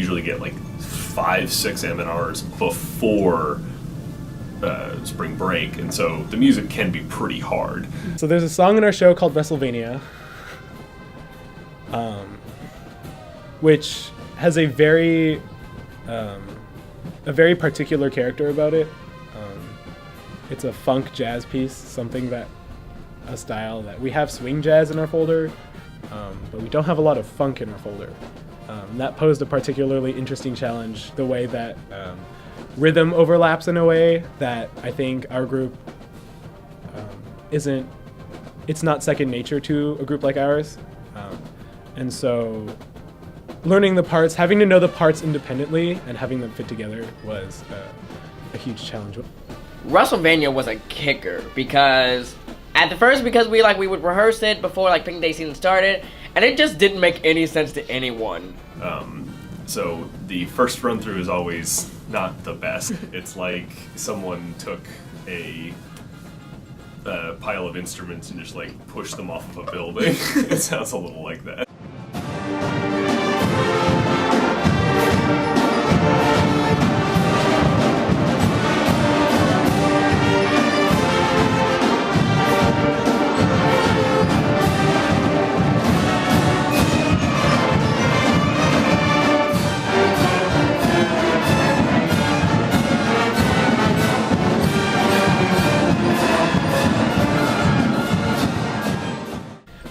usually get like 5-6 M&Rs before spring break, and so the music can be pretty hard. So there's a song in our show called Wrestlevania, which has a very particular character about it. It's a funk jazz piece, a style that we have swing jazz in our folder, but we don't have a lot of funk in our folder. That posed a particularly interesting challenge, the way that rhythm overlaps in a way that I think our group it's not second nature to a group like ours. And so learning the parts, having to know the parts independently and having them fit together was a huge challenge. Wrestlevania was a kicker because we would rehearse it before like Pink Day season started, and it just didn't make any sense to anyone. So the first run through is always not the best. It's like someone took a pile of instruments and just like pushed them off of a building. It sounds a little like that.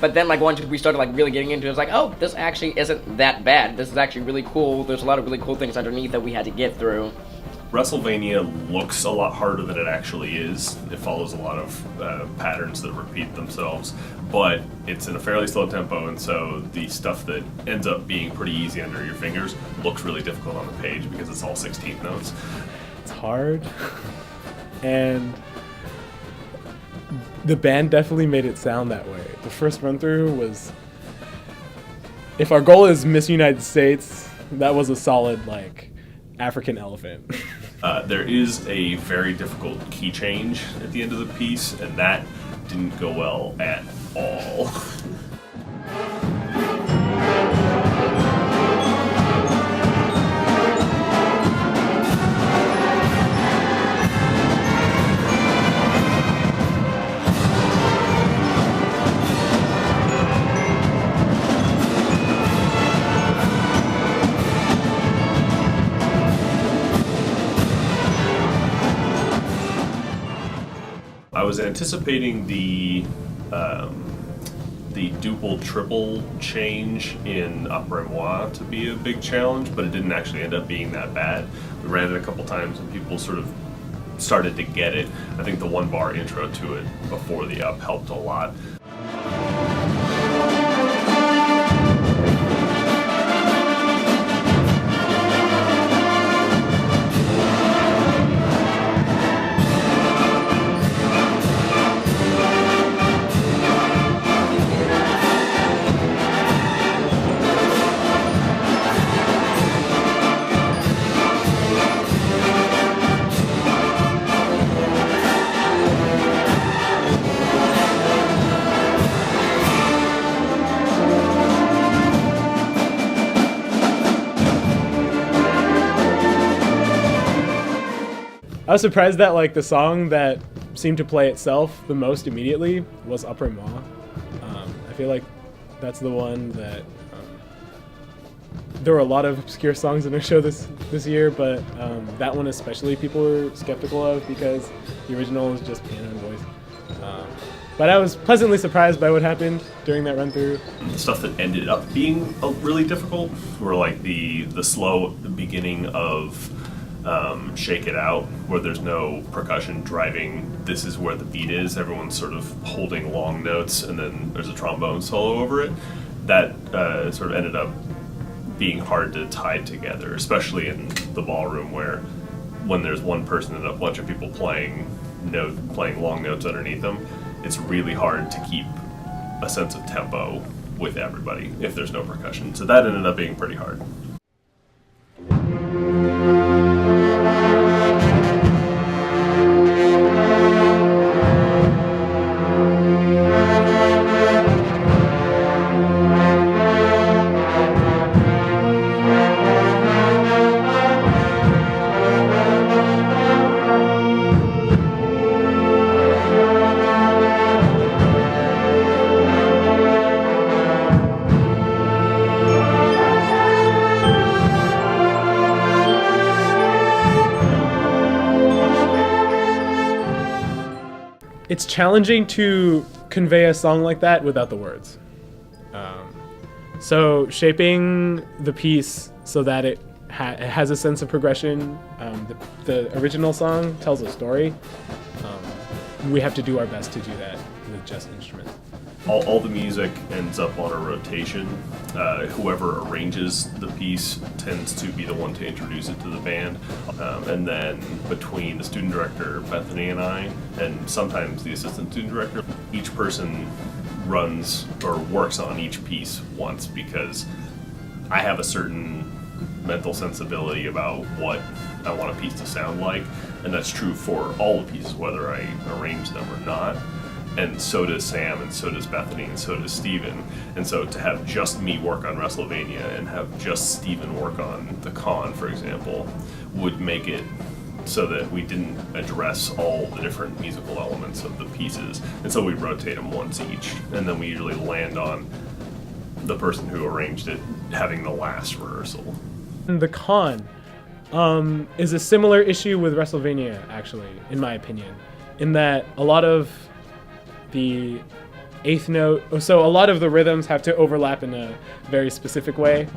But then, like, once we started, like, really getting into it, it was like, oh, this actually isn't that bad. This is actually really cool. There's a lot of really cool things underneath that we had to get through. Wrestlevania looks a lot harder than it actually is. It follows a lot of patterns that repeat themselves, but it's in a fairly slow tempo, and so the stuff that ends up being pretty easy under your fingers looks really difficult on the page because it's all 16th notes. It's hard, and the band definitely made it sound that way. The first run through was, if our goal is Miss United States, that was a solid, like, African elephant. There is a very difficult key change at the end of the piece, and that didn't go well at all. I was anticipating the duple triple change in Après to be a big challenge, but it didn't actually end up being that bad. We ran it a couple times and people sort of started to get it. I think the 1-bar intro to it before the up helped a lot. I was surprised that, like, the song that seemed to play itself the most immediately was Après. I feel like that's the one that there were a lot of obscure songs in our show this year, but that one especially people were skeptical of because the original was just piano and voice. But I was pleasantly surprised by what happened during that run through. The stuff that ended up being really difficult were like the slow beginning of Shake It Out, where there's no percussion driving. This is where the beat is. Everyone's sort of holding long notes, and then there's a trombone solo over it. That sort of ended up being hard to tie together, especially in the ballroom, where when there's one person and a bunch of people playing long notes underneath them, it's really hard to keep a sense of tempo with everybody if there's no percussion. So that ended up being pretty hard. it's challenging to convey a song like that without the words. So shaping the piece so that it has a sense of progression. The original song tells a story. We have to do our best to do that with just instruments. All the music ends up on a rotation. Whoever arranges the piece tends to be the one to introduce it to the band. And then between the student director, Bethany, and I, and sometimes the assistant student director, each person runs or works on each piece once, because I have a certain mental sensibility about what I want a piece to sound like, and that's true for all the pieces, whether I arrange them or not. And so does Sam, and so does Bethany, and so does Steven. And so to have just me work on Wrestlevania and have just Steven work on the con, for example, would make it so that we didn't address all the different musical elements of the pieces. And so we rotate them once each, and then we usually land on the person who arranged it having the last rehearsal. The con is a similar issue with Wrestlevania, actually, in my opinion, in that a lot of the eighth note, so a lot of the rhythms have to overlap in a very specific way.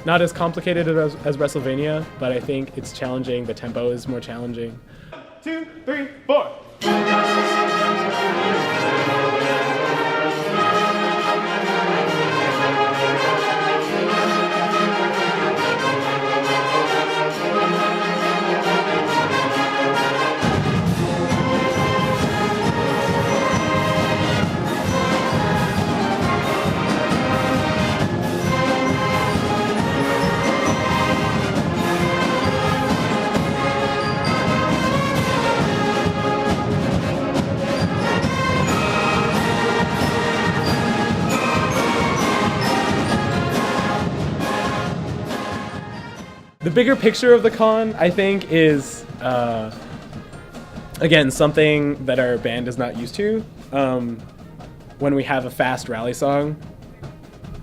Not as complicated as Wrestlevania, but I think it's challenging. The tempo is more challenging. 2, 3, 4. The bigger picture of the con, I think, is, again, something that our band is not used to. When we have a fast rally song,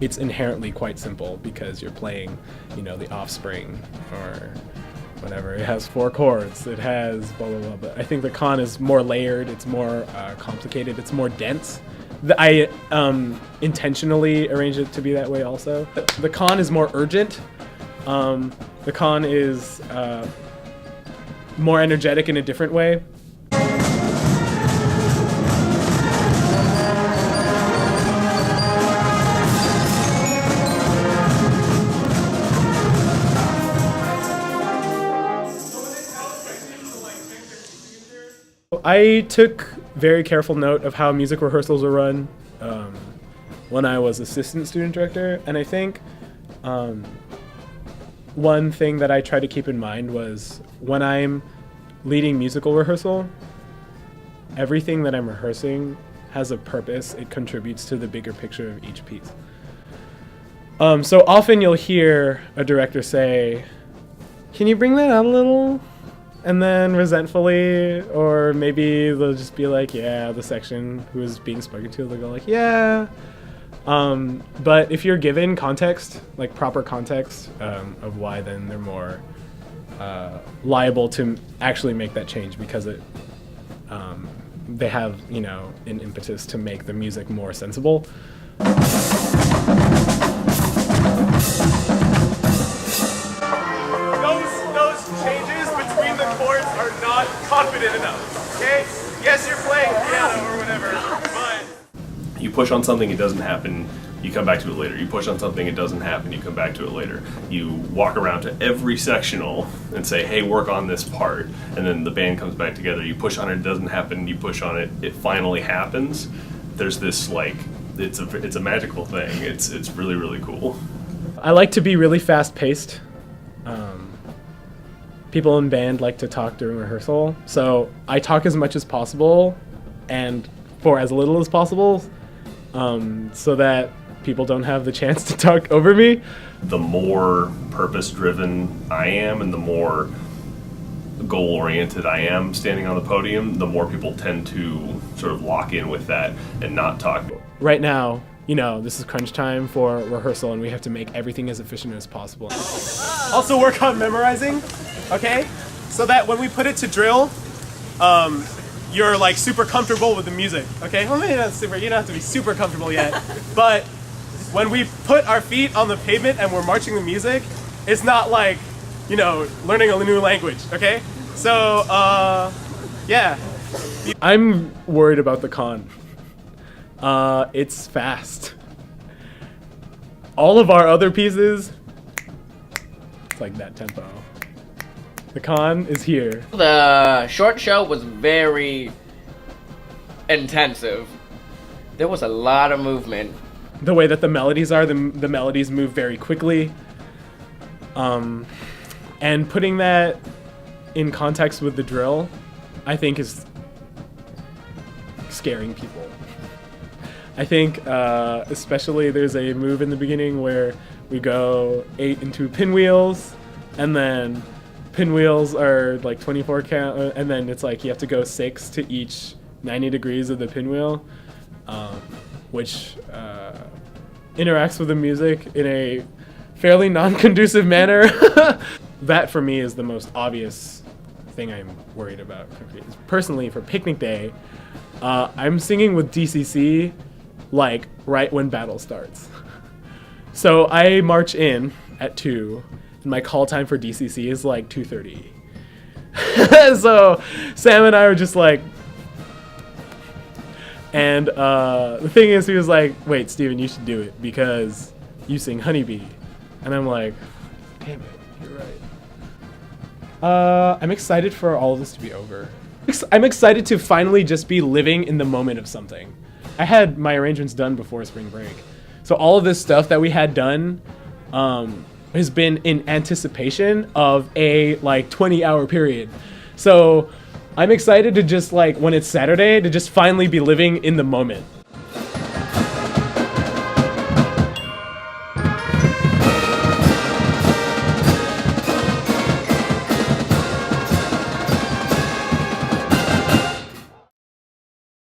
it's inherently quite simple because you're playing, The Offspring or whatever. It has 4 chords. It has blah, blah, blah. But I think the con is more layered. It's more complicated. It's more dense. I intentionally arranged it to be that way also. The con is more urgent. The con is more energetic in a different way. I took very careful note of how music rehearsals are run when I was assistant student director, and I think one thing that I tried to keep in mind was when I'm leading musical rehearsal, everything that I'm rehearsing has a purpose. It contributes to the bigger picture of each piece. So often you'll hear a director say, "Can you bring that out a little?" And then resentfully, or maybe they'll just be like, "Yeah," the section who is being spoken to, they'll go like, "Yeah." But if you're given context, like proper context of why, then they're more liable to actually make that change because they have, an impetus to make the music more sensible. Those changes between the chords are not confident enough, okay? Yes, you're playing piano or whatever, but... You push on something, it doesn't happen, you come back to it later. You push on something, it doesn't happen, you come back to it later. You walk around to every sectional and say, "Hey, work on this part," and then the band comes back together. You push on it, it doesn't happen, you push on it, it finally happens. There's this, it's a magical thing. It's really, really cool. I like to be really fast-paced. People in band like to talk during rehearsal, so I talk as much as possible and for as little as possible, so that people don't have the chance to talk over me. The more purpose-driven I am and the more goal-oriented I am standing on the podium, the more people tend to sort of lock in with that and not talk. Right now, this is crunch time for rehearsal and we have to make everything as efficient as possible. Also work on memorizing, okay? So that when we put it to drill, you're like super comfortable with the music, okay? Well, maybe not super, you don't have to be super comfortable yet, but when we put our feet on the pavement and we're marching the music, it's not like, you know, learning a new language, okay? So, yeah. I'm worried about the con. It's fast. All of our other pieces, it's like that tempo. The con is here. The short show was very intensive. There was a lot of movement. The way that the melodies are, the melodies move very quickly. And putting that in context with the drill, I think is scaring people. I think especially there's a move in the beginning where we go 8 into pinwheels, and then pinwheels are like 24 count, and then it's like you have to go 6 to each 90 degrees of the pinwheel, which interacts with the music in a fairly non-conducive manner. That for me is the most obvious thing I'm worried about. Personally, for picnic day, I'm singing with DCC like right when battle starts. So I march in at 2, and my call time for DCC is like 2:30. So Sam and I were just like, and the thing is, he was like, wait, Steven, you should do it because you sing Honeybee. And I'm like, damn it, you're right. I'm excited for all of this to be over. I'm excited to finally just be living in the moment of something. I had my arrangements done before spring break. So all of this stuff that we had done has been in anticipation of a like 20-hour period. So I'm excited to just like, when it's Saturday, to just finally be living in the moment.